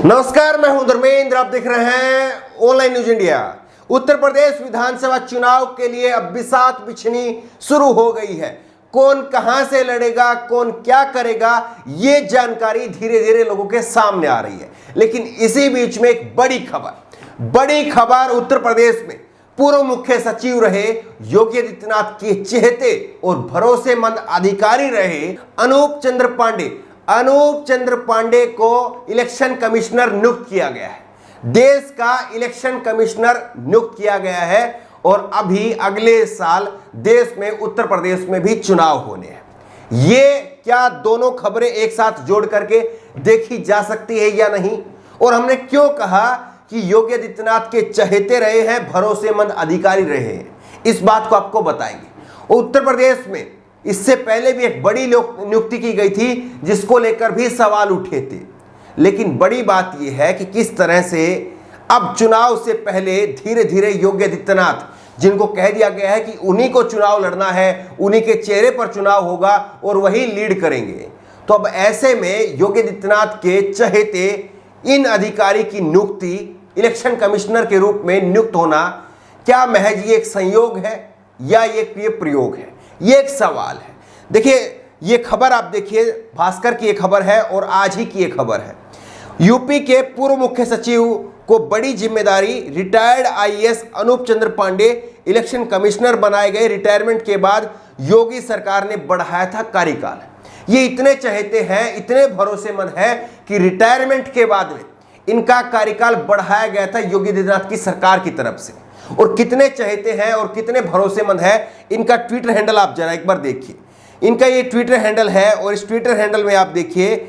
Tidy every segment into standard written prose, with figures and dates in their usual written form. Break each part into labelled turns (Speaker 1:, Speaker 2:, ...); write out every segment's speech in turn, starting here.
Speaker 1: नमस्कार, मैं हूं धर्मेंद्र। आप देख रहे हैं online news India. Uttar Pradesh विधानसभा चुनाव के लिए अब बिसात बिछनी शुरू हो गई है। कौन कहां से लड़ेगा, कौन क्या करेगा, ये जानकारी धीरे धीरे लोगों के सामने आ रही है। लेकिन इसी बीच में एक बड़ी खबर उत्तर प्रदेश में पूर्व मुख्य सचिव रहे, योगी आदित्यनाथ के चहेते और भरोसेमंद अधिकारी रहे अनूप चंद्र पांडे को इलेक्शन कमिश्नर नियुक्त किया गया है। देश का इलेक्शन कमिश्नर नियुक्त किया गया है और अभी अगले साल देश में उत्तर प्रदेश में भी चुनाव होने हैं। ये क्या दोनों खबरें एक साथ जोड़ करके देखी जा सकती है या नहीं, और हमने क्यों कहा कि योगी आदित्यनाथ के चहेते रहे हैं, भरोसेमंद अधिकारी रहे हैं, इस बात को आपको बताएंगे। उत्तर प्रदेश में इससे पहले भी एक बड़ी नियुक्ति की गई थी जिसको लेकर भी सवाल उठे थे। लेकिन बड़ी बात यह है कि किस तरह से अब चुनाव से पहले धीरे धीरे योगी आदित्यनाथ, जिनको कह दिया गया है कि उन्हीं को चुनाव लड़ना है, उन्हीं के चेहरे पर चुनाव होगा और वही लीड करेंगे, तो अब ऐसे में योगी आदित्यनाथ के चहेते इन अधिकारी की नियुक्ति इलेक्शन कमिश्नर के रूप में नियुक्त होना, क्या महज ये एक संयोग है या ये प्रयोग है, ये एक सवाल है। देखिए, ये खबर आप देखिए, भास्कर की ये खबर है और आज ही की ये खबर है। यूपी के पूर्व मुख्य सचिव को बड़ी जिम्मेदारी, रिटायर्ड आईएएस अनूप चंद्र पांडे इलेक्शन कमिश्नर बनाए गए। रिटायरमेंट के बाद योगी सरकार ने बढ़ाया था कार्यकाल। ये इतने चहेते हैं, इतने भरोसेमंद हैं कि रिटायरमेंट के बाद में इनका कार्यकाल बढ़ाया गया था योगी आदित्यनाथ की सरकार की तरफ से। और कितने चहेते हैं और कितने भरोसेमंद है, इनका ट्विटर हैंडल आप जरा एक बार देखिए। इनका ये ट्विटर हैंडल है और इस ट्विटर हैंडल में आप देखिए,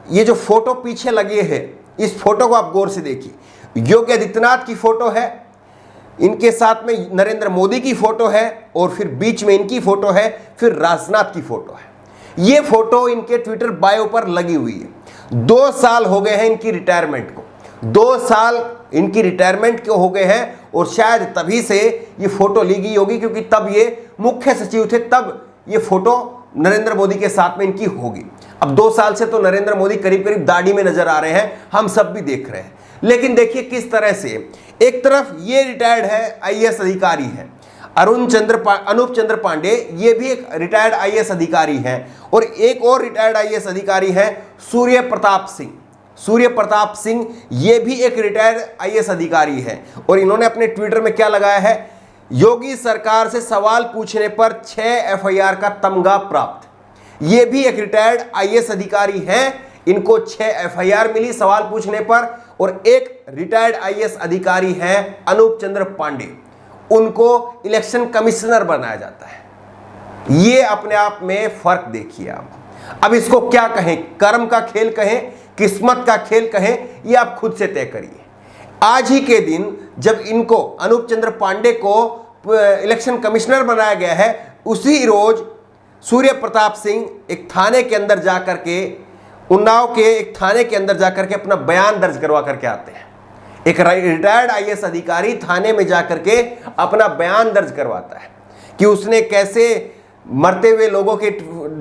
Speaker 1: ये जो फोटो पीछे लगे हैं, इस फोटो को आप गौर से देखिए। योगी आदित्यनाथ की फोटो है, इनके साथ में नरेंद्र मोदी की फोटो है और फिर बीच में इनकी फोटो है, फिर राजनाथ की फोटो है। ये फोटो इनके ट्विटर बायो पर लगी हुई है। 2 साल हो गए हैं इनकी रिटायरमेंट को, 2 साल इनकी रिटायरमेंट के हो गए हैं और शायद तभी से ये फोटो ली गई होगी, क्योंकि तब ये मुख्य सचिव थे, तब ये फोटो नरेंद्र मोदी के साथ में इनकी होगी। अब 2 साल से तो नरेंद्र मोदी करीब करीब दाढ़ी में नजर आ रहे हैं, हम सब भी देख रहे हैं। लेकिन देखिए किस तरह से एक तरफ ये रिटायर्ड है, आईएएस अधिकारी है, अनूप चंद्र पांडे, ये भी एक रिटायर्ड आईएएस अधिकारी हैं, और एक और रिटायर्ड आईएएस अधिकारी है सूर्य प्रताप सिंह, ये भी एक रिटायर्ड आईएएस अधिकारी है। और इन्होंने अपने ट्विटर में क्या लगाया है, योगी सरकार से सवाल पूछने पर 6 एफआईआर का तमगा प्राप्त। ये भी एक रिटायर्ड आईएएस अधिकारी हैं, इनको 6 एफआईआर मिली सवाल पूछने पर, और एक रिटायर्ड आईएएस अधिकारी हैं अनूप चंद्र पांडे, उनको इलेक्शन कमिश्नर बनाया जाता है। ये अपने आप में फर्क देखिए आप। अब इसको क्या कहें, कर्म का खेल कहें, किस्मत का खेल कहें, ये आप खुद से तय करिए। आज ही के दिन जब इनको, अनूप चंद्र पांडे को इलेक्शन कमिश्नर बनाया गया है, उसी रोज सूर्य प्रताप सिंह एक थाने के अंदर जाकर के, उन्नाव के एक थाने के अंदर जाकर के अपना बयान दर्ज करवा करके आते हैं। एक रिटायर्ड आईएएस अधिकारी थाने में जाकर के अपना बयान दर्ज करवाता है कि उसने कैसे मरते हुए लोगों के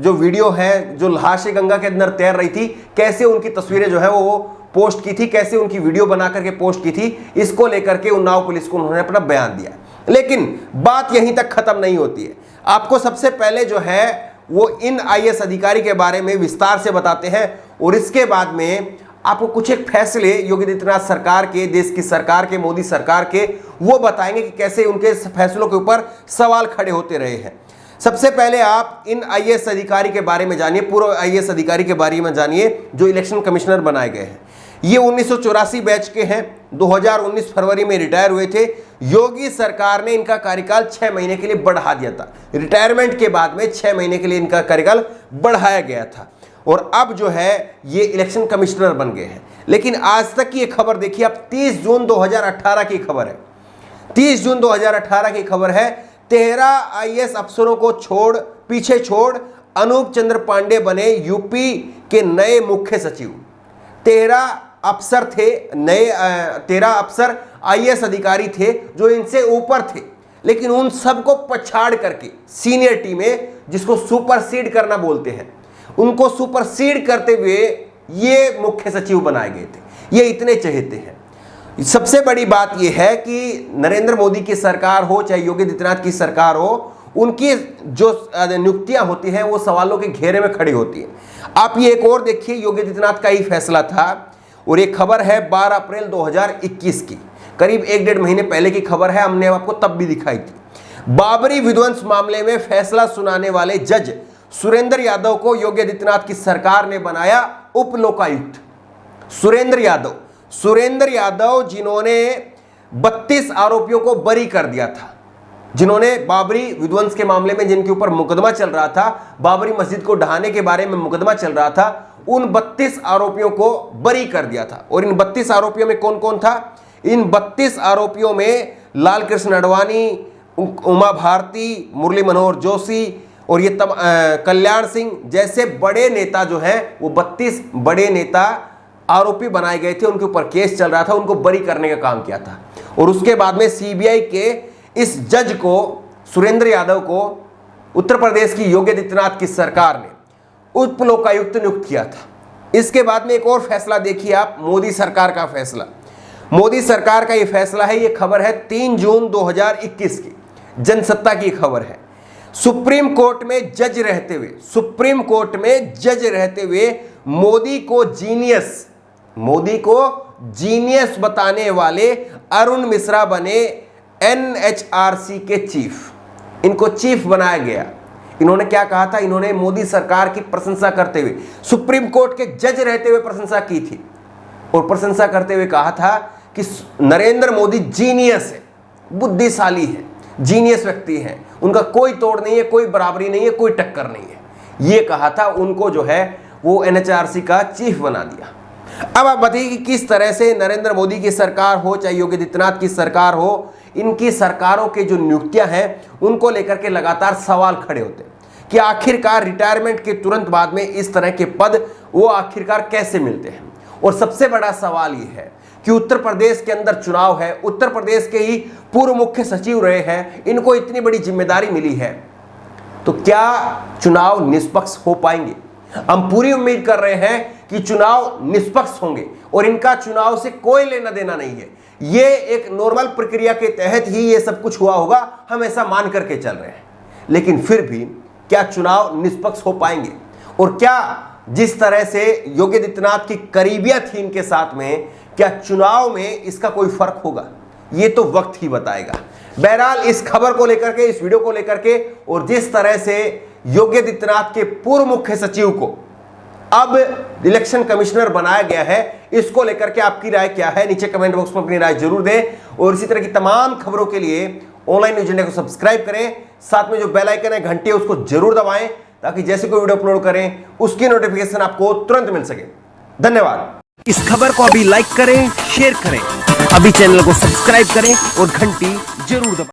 Speaker 1: जो वीडियो है, जो लाशें गंगा के अंदर तैर रही थी, कैसे उनकी तस्वीरें जो है वो पोस्ट की थी, कैसे उनकी वीडियो बना करके पोस्ट की थी, इसको लेकर के उन्नाव पुलिस को उन्होंने अपना बयान दिया। लेकिन बात यहीं तक खत्म नहीं होती है। आपको सबसे पहले जो है वो इन आईएएस अधिकारी के बारे में विस्तार से बताते हैं, और इसके बाद में आपको कुछ एक फैसले योगी आदित्यनाथ सरकार के, देश की सरकार के, मोदी सरकार के, वो बताएंगे कि कैसे उनके फैसलों के ऊपर सवाल खड़े होते रहे हैं। सबसे पहले आप इन आईएएस अधिकारी के बारे में जानिए, पूर्व आईएएस अधिकारी के बारे में जानिए जो इलेक्शन कमिश्नर बनाए गए हैं। ये 1984 बैच के हैं, 2019 फरवरी में रिटायर हुए थे। योगी सरकार ने इनका कार्यकाल 6 महीने के लिए बढ़ा दिया था। रिटायरमेंट के बाद में 6 महीने के लिए इनका कार्यकाल बढ़ाया गया था, और अब जो है ये इलेक्शन कमिश्नर बन गए हैं। लेकिन आज तक की ये खबर देखिए आप, 30 जून 2018 की खबर है। 30 जून 2018 की खबर है। 13 आईएएस अफसरों को पीछे छोड़ अनूप चंद्र पांडे बने यूपी के नए मुख्य सचिव। 13 अफसर थे, नए 13 अफसर आईएएस अधिकारी थे जो इनसे ऊपर थे, लेकिन उन सबको पछाड़ करके सीनियरिटी में, जिसको सुपरसीड करना बोलते हैं, उनको सुपरसीड करते हुए ये मुख्य सचिव बनाए गए थे। ये इतने चहेते हैं। सबसे बड़ी बात यह है कि नरेंद्र मोदी की सरकार हो चाहे योगी आदित्यनाथ की सरकार हो, उनकी जो नियुक्तियां होती हैं वो सवालों के घेरे में खड़ी होती हैं। आप ये एक और देखिए, योगी आदित्यनाथ का ही फैसला था और एक खबर है 12 अप्रैल 2021 की, करीब 1-1.5 महीने पहले की खबर है, हमने आपको तब भी दिखाई थी। बाबरी विध्वंस मामले में फैसला सुनाने वाले जज सुरेंद्र यादव को योगी आदित्यनाथ की सरकार ने बनाया उप लोकायुक्त। सुरेंद्र यादव जिन्होंने 32 आरोपियों को बरी कर दिया था, जिन्होंने बाबरी विध्वंस के मामले में जिनके ऊपर मुकदमा चल रहा था, बाबरी मस्जिद को ढहाने के बारे में मुकदमा चल रहा था, उन 32 आरोपियों को बरी कर दिया था। और इन 32 आरोपियों में कौन कौन था? इन 32 आरोपियों में लाल कृष्ण आडवाणी, उमा भारती, मुरली मनोहर जोशी और ये कल्याण सिंह जैसे बड़े नेता जो हैं, वो 32 बड़े नेता आरोपी बनाए गए थे, उनके ऊपर केस चल रहा था, उनको बरी करने का काम किया था। और उसके बाद में सीबीआई के इस जज को, सुरेंद्र यादव को, उत्तर प्रदेश की योगी आदित्यनाथ की सरकार ने उप लोकायुक्त नियुक्त किया था। इसके बाद में एक और फैसला देखिए आप, मोदी सरकार का फैसला। मोदी सरकार का ये फैसला है, ये खबर है 3 जून 2021 की, जनसत्ता की खबर है। सुप्रीम कोर्ट में जज रहते हुए मोदी को जीनियस बताने वाले अरुण मिश्रा बने एनएचआरसी के चीफ। इनको चीफ बनाया गया। इन्होंने क्या कहा था? इन्होंने मोदी सरकार की प्रशंसा करते हुए, सुप्रीम कोर्ट के जज रहते हुए प्रशंसा की थी और प्रशंसा करते हुए कहा था कि नरेंद्र मोदी जीनियस है, बुद्धिशाली है, जीनियस व्यक्ति है, उनका कोई तोड़ नहीं है, कोई बराबरी नहीं है, कोई टक्कर नहीं है, ये कहा था। उनको जो है वो एनएचआरसी का चीफ बना दिया। अब आप बताइए कि किस तरह से नरेंद्र मोदी की सरकार हो चाहे योगी आदित्यनाथ की सरकार हो, इनकी सरकारों के जो नियुक्तियां हैं उनको लेकर के लगातार सवाल खड़े होते हैं कि आखिरकार रिटायरमेंट के तुरंत बाद में इस तरह के पद वो आखिरकार कैसे मिलते हैं। और सबसे बड़ा सवाल ये है कि उत्तर प्रदेश के अंदर चुनाव है, उत्तर प्रदेश के ही पूर्व मुख्य सचिव रहे हैं, इनको इतनी बड़ी जिम्मेदारी मिली है, तो क्या चुनाव निष्पक्ष हो पाएंगे? हम पूरी उम्मीद कर रहे हैं कि चुनाव निष्पक्ष होंगे और इनका चुनाव से कोई लेना देना नहीं है। ये एक नॉर्मल प्रक्रिया के तहत ही ये सब कुछ हुआ होगा, हम ऐसा मान करके चल रहे हैं। लेकिन फिर भी क्या चुनाव निष्पक्ष हो पाएंगे? और क्या जिस तरह से योगी आदित्यनाथ की करीबियत थी इनके साथ में, क्या चुनाव में इसका कोई फर्क होगा? ये तो वक्त ही बताएगा। बहरहाल इस खबर को लेकर के, इस वीडियो को लेकर के और जिस तरह से योगी आदित्यनाथ के पूर्व मुख्य सचिव को अब इलेक्शन कमिश्नर बनाया गया है, इसको लेकर के आपकी राय क्या है? नीचे कमेंट बॉक्स में अपनी राय जरूर दें और इसी तरह की तमाम खबरों के लिए ऑनलाइन न्यूज इंडिया को सब्सक्राइब करें, साथ में जो बेल आइकन है घंटी है उसको जरूर दबाएं ताकि जैसे कोई वीडियो अपलोड करें उसकी नोटिफिकेशन आपको तुरंत मिल सके। धन्यवाद। इस खबर को अभी लाइक करें, शेयर करें, अभी चैनल को सब्सक्राइब करें और घंटी जरूर दबाएं।